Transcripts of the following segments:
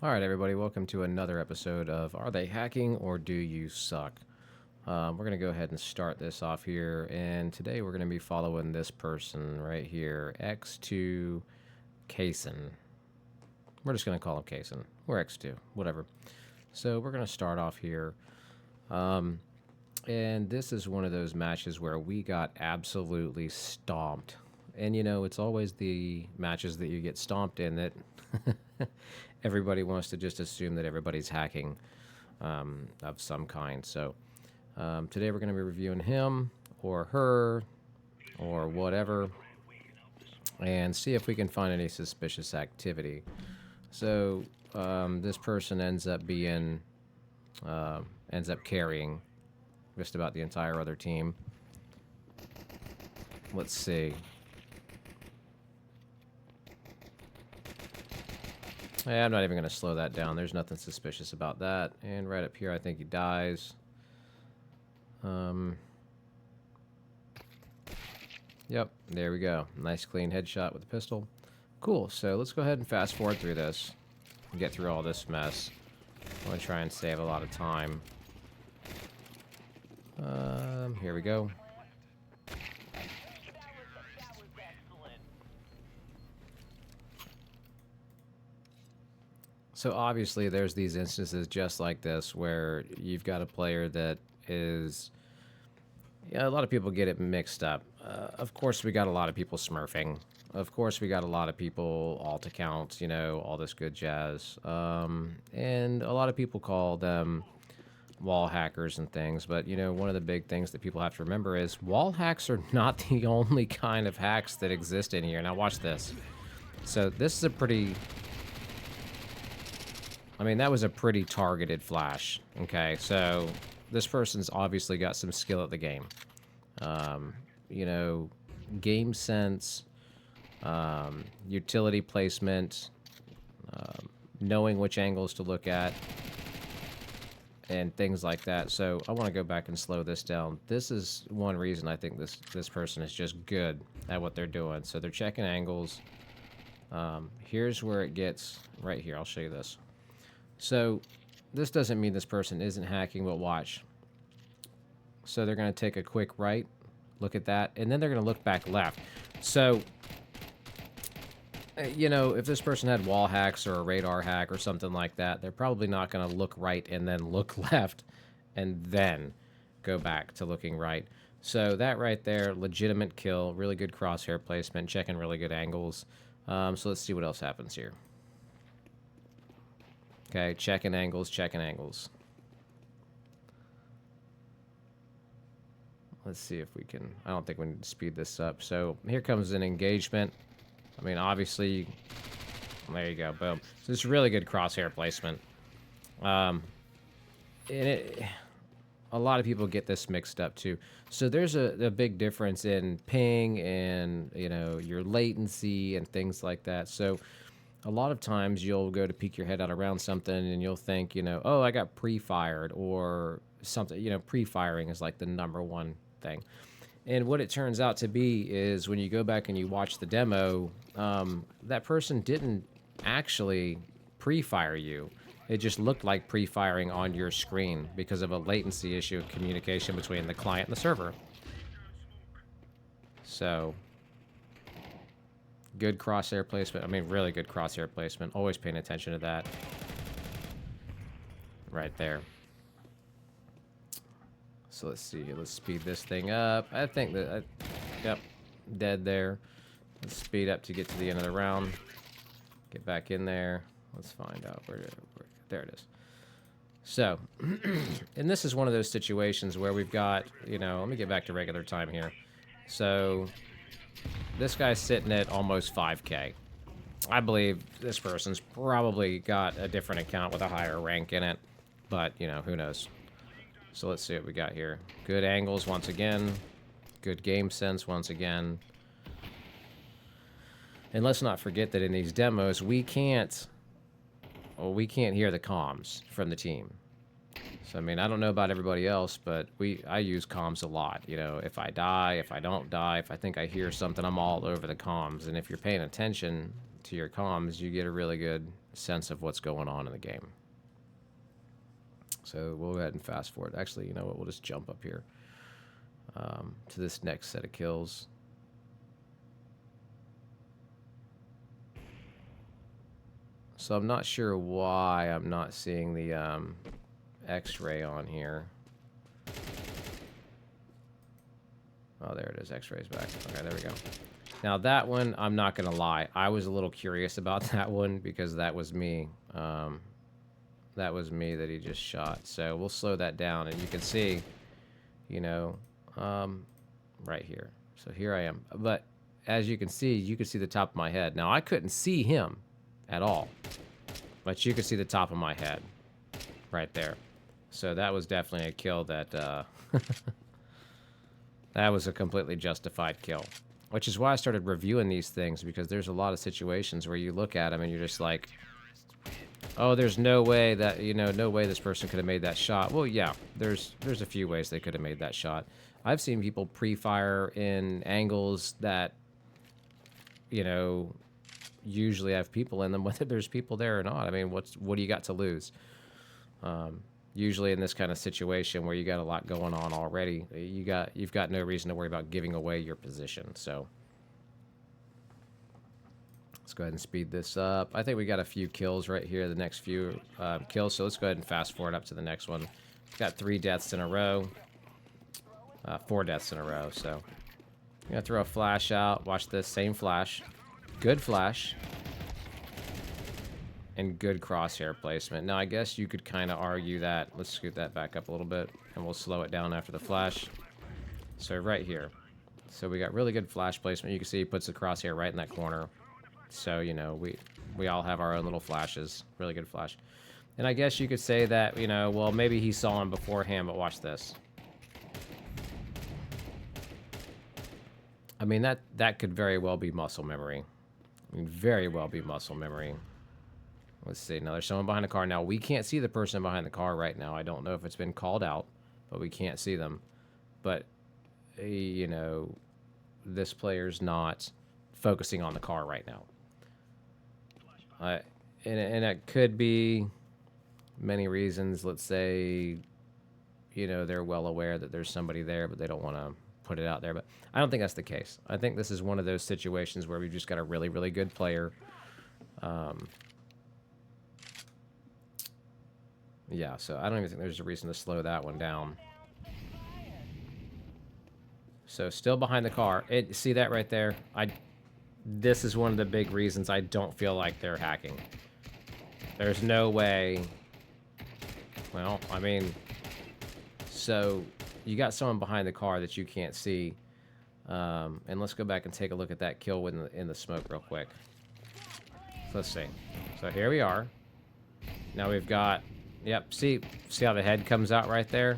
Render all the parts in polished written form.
All right, everybody, welcome to another episode of Are They Hacking or Do You Suck? We're going to go ahead and start this off here. And today we're going to be following this person right here, X2 Kaysen. We're just going to call him Kaysen. Or X2, whatever. So we're going to start off here. And this is one of those matches where we got absolutely stomped. And it's always the matches that you get stomped in that everybody wants to just assume that everybody's hacking of some kind. So today we're going to be reviewing him or her or whatever and see if we can find any suspicious activity. So this person ends up carrying just about the entire other team. Let's see. I'm not even going to slow that down. There's nothing suspicious about that. And right up here, I think he dies. Yep, there we go. Nice clean headshot with the pistol. Cool, so let's go ahead and fast forward through this and get through all this mess. I want to try and save a lot of time. Here we go. So obviously there's these instances just like this where you've got a player that is... Yeah, a lot of people get it mixed up. Of course, we got a lot of people smurfing. Of course, we got a lot of people alt accounts, all this good jazz. And a lot of people call them wall hackers and things. But, one of the big things that people have to remember is wall hacks are not the only kind of hacks that exist in here. Now, watch this. So, this is a pretty... I mean, that was a pretty targeted flash. Okay, so this person's obviously got some skill at the game. Game sense, utility placement, knowing which angles to look at, and things like that. So I want to go back and slow this down. This is one reason I think this person is just good at what they're doing. So they're checking angles. Here's where it gets right here. I'll show you this. So this doesn't mean this person isn't hacking, but watch. So they're going to take a quick right, look at that, and then they're going to look back left. So, if this person had wall hacks or a radar hack or something like that, they're probably not going to look right and then look left and then go back to looking right. So that right there, legitimate kill, really good crosshair placement, checking really good angles. So let's see what else happens here. Okay, checking angles, checking angles. Let's see if we can... I don't think we need to speed this up. So here comes an engagement. I mean, obviously... There you go, boom. So it's really good crosshair placement. And a lot of people get this mixed up too. So there's a big difference in ping and, your latency and things like that. So... A lot of times you'll go to peek your head out around something and you'll think, oh, I got pre-fired or something. Pre-firing is like the number one thing. And what it turns out to be is when you go back and you watch the demo, that person didn't actually pre-fire you. It just looked like pre-firing on your screen because of a latency issue of communication between the client and the server. So... Good crosshair placement. I mean, really good crosshair placement. Always paying attention to that. Right there. So let's see. Let's speed this thing up. I think that... yep. Dead there. Let's speed up to get to the end of the round. Get back in there. Let's find out where there it is. So, and this is one of those situations where we've got, let me get back to regular time here. So... This guy's sitting at almost 5K. I believe this person's probably got a different account with a higher rank in it. But, who knows. So let's see what we got here. Good angles once again. Good game sense once again. And let's not forget that in these demos, we can't hear the comms from the team. So, I mean, I don't know about everybody else, but I use comms a lot. If I die, if I don't die, if I think I hear something, I'm all over the comms. And if you're paying attention to your comms, you get a really good sense of what's going on in the game. So we'll go ahead and fast forward. Actually, you know what? We'll just jump up here to this next set of kills. So I'm not sure why I'm not seeing the X-ray on here. Oh, there it is. X-ray's back. Okay, there we go. Now that one, I'm not gonna lie, I was a little curious about that one because that was me. That was me that he just shot. So we'll slow that down, and you can see, you know, right here. So here I am. But as you can see the top of my head. Now I couldn't see him at all, but you can see the top of my head right there. So that was definitely a kill that that was a completely justified kill, which is why I started reviewing these things, because there's a lot of situations where you look at them and you're just like, oh, there's no way that, you know, no way this person could have made that shot. Well, yeah, there's a few ways they could have made that shot. I've seen people pre-fire in angles that, you know, usually have people in them, whether there's people there or not. I mean, what do you got to lose? Usually in this kind of situation where you got a lot going on already, you've got no reason to worry about giving away your position. So let's go ahead and speed this up. I think we got a few kills right here, the next few kills. So let's go ahead and fast forward up to the next one. Got 3 deaths in a row, 4 deaths in a row. So I'm gonna throw a flash out. Watch this, same flash, good flash. And good crosshair placement. Now, I guess you could kind of argue that. Let's scoot that back up a little bit, and we'll slow it down after the flash. So right here. So we got really good flash placement. You can see he puts the crosshair right in that corner. So, you know, we all have our own little flashes. Really good flash. And I guess you could say that, you know, well, maybe he saw him beforehand, but watch this. I mean, that could very well be muscle memory. I mean, very well be muscle memory. Let's see. Now, there's someone behind the car. Now, we can't see the person behind the car right now. I don't know if it's been called out, but we can't see them. But, you know, this player's not focusing on the car right now. And it could be many reasons. Let's say, you know, they're well aware that there's somebody there, but they don't want to put it out there. But I don't think that's the case. I think this is one of those situations where we've just got a really, really good player. Yeah, so I don't even think there's a reason to slow that one down. So still behind the car. See that right there? This is one of the big reasons I don't feel like they're hacking. There's no way. Well, I mean, so you got someone behind the car that you can't see. And let's go back and take a look at that kill in the smoke real quick. So let's see. So here we are. Now we've got... Yep, see how the head comes out right there?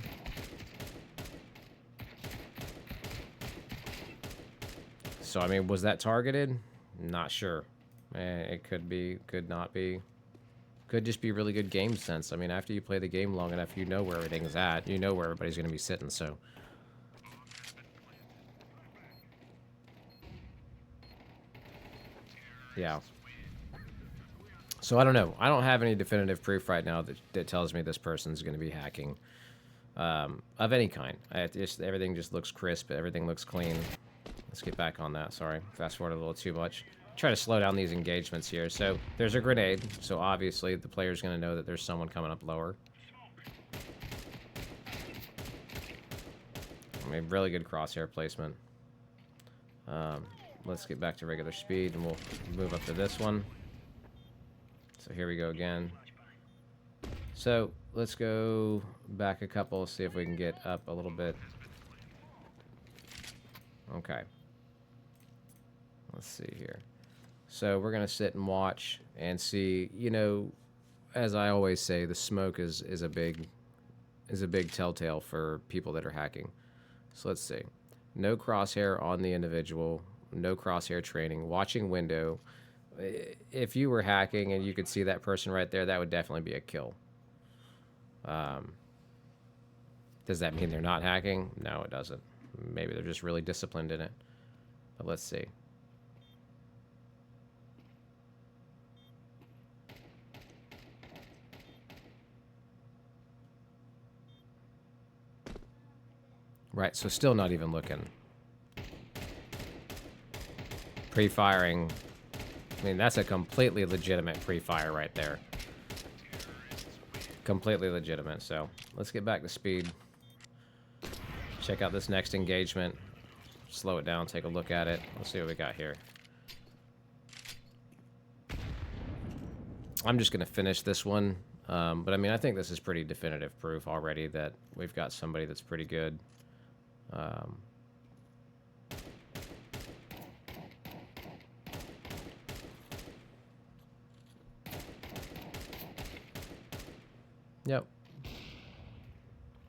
So, I mean, was that targeted? Not sure. It could be, could not be. Could just be really good game sense. I mean, after you play the game long enough, you know where everything's at. You know where everybody's going to be sitting, so... Yeah. So I don't know. I don't have any definitive proof right now that tells me this person's going to be hacking of any kind. Everything just looks crisp. Everything looks clean. Let's get back on that. Sorry. Fast forward a little too much. Try to slow down these engagements here. So there's a grenade. So obviously the player's going to know that there's someone coming up lower. I mean, really good crosshair placement. Let's get back to regular speed and we'll move up to this one. So here we go again. So let's go back a couple, see if we can get up a little bit. Okay. Let's see here. So we're gonna sit and watch and see. You know, as I always say, the smoke is a big telltale for people that are hacking. So let's see. No crosshair on the individual. No crosshair training. Watching window. If you were hacking and you could see that person right there, that would definitely be a kill. Does that mean they're not hacking? No, it doesn't. Maybe they're just really disciplined in it. But let's see. Right, so still not even looking. Pre-firing. I mean, that's a completely legitimate pre-fire right there. Completely legitimate, so let's get back to speed. Check out this next engagement. Slow it down, take a look at it. Let's see what we got here. I'm just going to finish this one. But I mean, I think this is pretty definitive proof already that we've got somebody that's pretty good. Yep.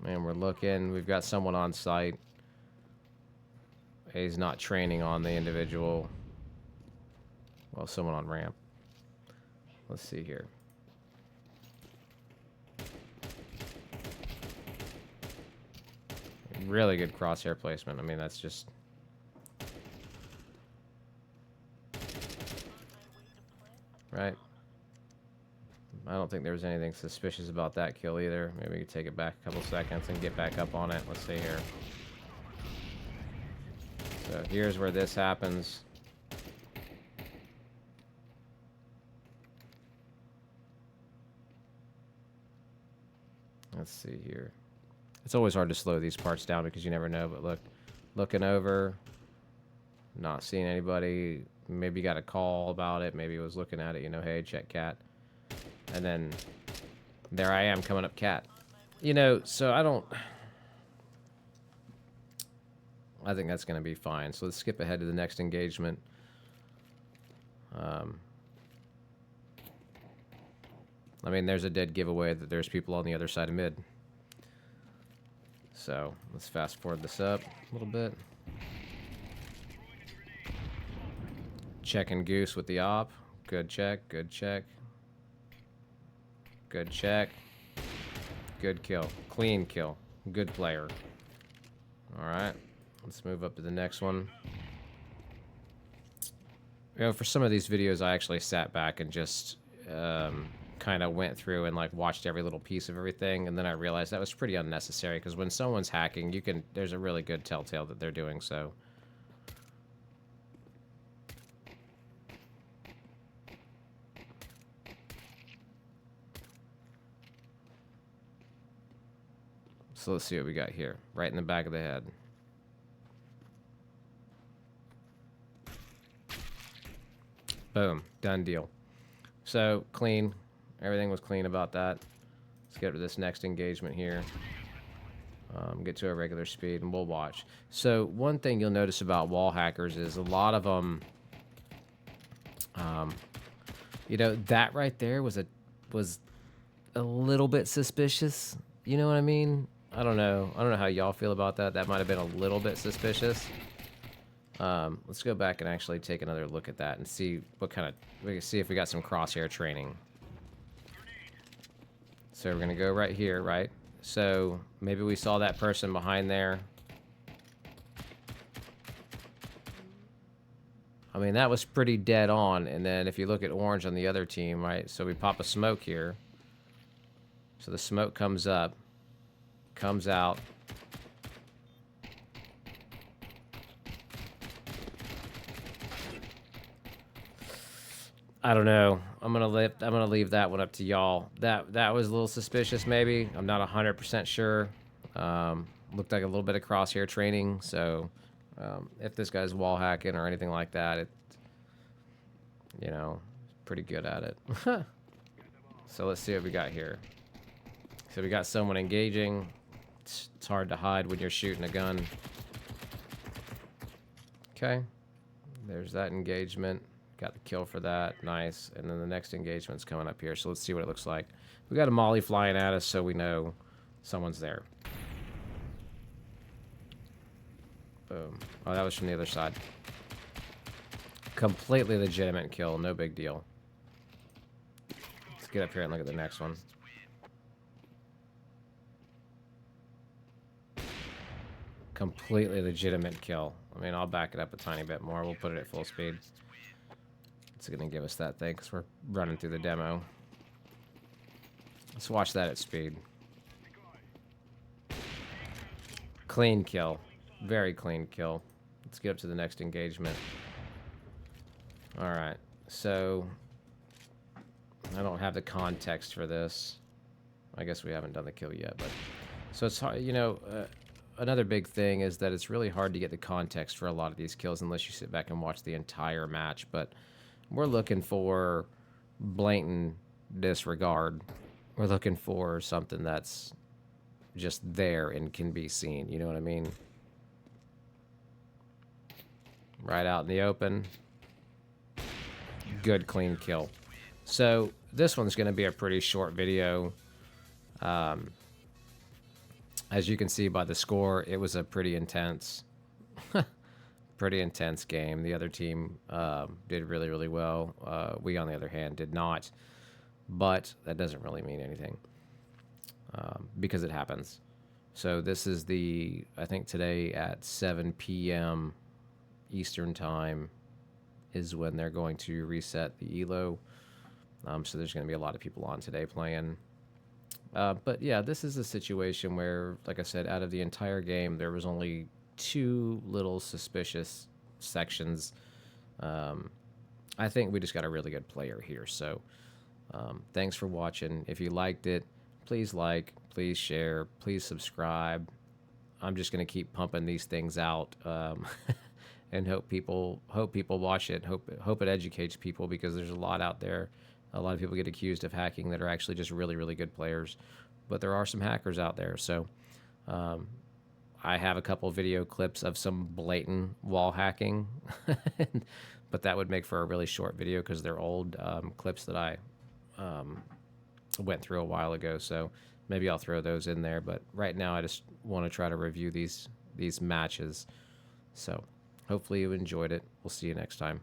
And we're looking. We've got someone on site. He's not training on the individual. Well, someone on ramp. Let's see here. Really good crosshair placement. I mean, that's just... Right? I don't think there was anything suspicious about that kill either. Maybe we could take it back a couple seconds and get back up on it. Let's see here. So here's where this happens. Let's see here. It's always hard to slow these parts down because you never know, but look, looking over, not seeing anybody. Maybe got a call about it. Maybe was looking at it, you know, hey, check cat. And then there I am coming up cat. You know, so I think that's going to be fine. So let's skip ahead to the next engagement. I mean, there's a dead giveaway that there's people on the other side of mid. So let's fast forward this up a little bit. Checking Goose with the op. Good check, good check. Good check. Good kill. Clean kill. Good player. Alright. Let's move up to the next one. You know, for some of these videos, I actually sat back and just kind of went through and like watched every little piece of everything, and then I realized that was pretty unnecessary because when someone's hacking, there's a really good telltale that they're doing so. So let's see what we got here. Right in the back of the head. Boom. Done deal. So, clean. Everything was clean about that. Let's get to this next engagement here. Get to a regular speed, and we'll watch. So, one thing you'll notice about wall hackers is a lot of them... you know, that right there was a little bit suspicious. You know what I mean? I don't know how y'all feel about that. That might have been a little bit suspicious. Let's go back and actually take another look at that and see what kind of... We can see if we got some crosshair training. So we're going to go right here, right? So maybe we saw that person behind there. I mean, that was pretty dead on. And then if you look at orange on the other team, right? So we pop a smoke here. So the smoke comes up. Comes out. I don't know. I'm gonna leave that one up to y'all. That was a little suspicious, maybe. I'm not 100% sure. Looked like a little bit of crosshair training. So, if this guy's wall hacking or anything like that, you know, pretty good at it. So let's see what we got here. So we got someone engaging. It's hard to hide when you're shooting a gun. Okay. There's that engagement. Got the kill for that. Nice. And then the next engagement's coming up here. So let's see what it looks like. We got a molly flying at us, so we know someone's there. Boom. Oh, that was from the other side. Completely legitimate kill. No big deal. Let's get up here and look at the next one. Completely legitimate kill. I mean, I'll back it up a tiny bit more. We'll put it at full speed. It's going to give us that thing because we're running through the demo. Let's watch that at speed. Clean kill. Very clean kill. Let's get up to the next engagement. Alright, so I don't have the context for this. I guess we haven't done the kill yet, but so it's hard, you know, another big thing is that it's really hard to get the context for a lot of these kills unless you sit back and watch the entire match, but we're looking for blatant disregard. We're looking for something that's just there and can be seen, you know what I mean? Right out in the open. Good, clean kill. So this one's going to be a pretty short video. As you can see by the score, it was a pretty intense game. The other team did really, really well. We, on the other hand, did not. But that doesn't really mean anything because it happens. So this is I think today at 7 p.m. Eastern Time is when they're going to reset the ELO. So there's going to be a lot of people on today playing. But yeah, this is a situation where, like I said, out of the entire game, there was only 2 little suspicious sections. I think we just got a really good player here. So thanks for watching. If you liked it, please like, please share, please subscribe. I'm just going to keep pumping these things out and hope people watch it. Hope it educates people, because there's a lot out there. A lot of people get accused of hacking that are actually just really, really good players. But there are some hackers out there. So I have a couple video clips of some blatant wall hacking. But that would make for a really short video because they're old clips that I went through a while ago. So maybe I'll throw those in there. But right now I just want to try to review these matches. So hopefully you enjoyed it. We'll see you next time.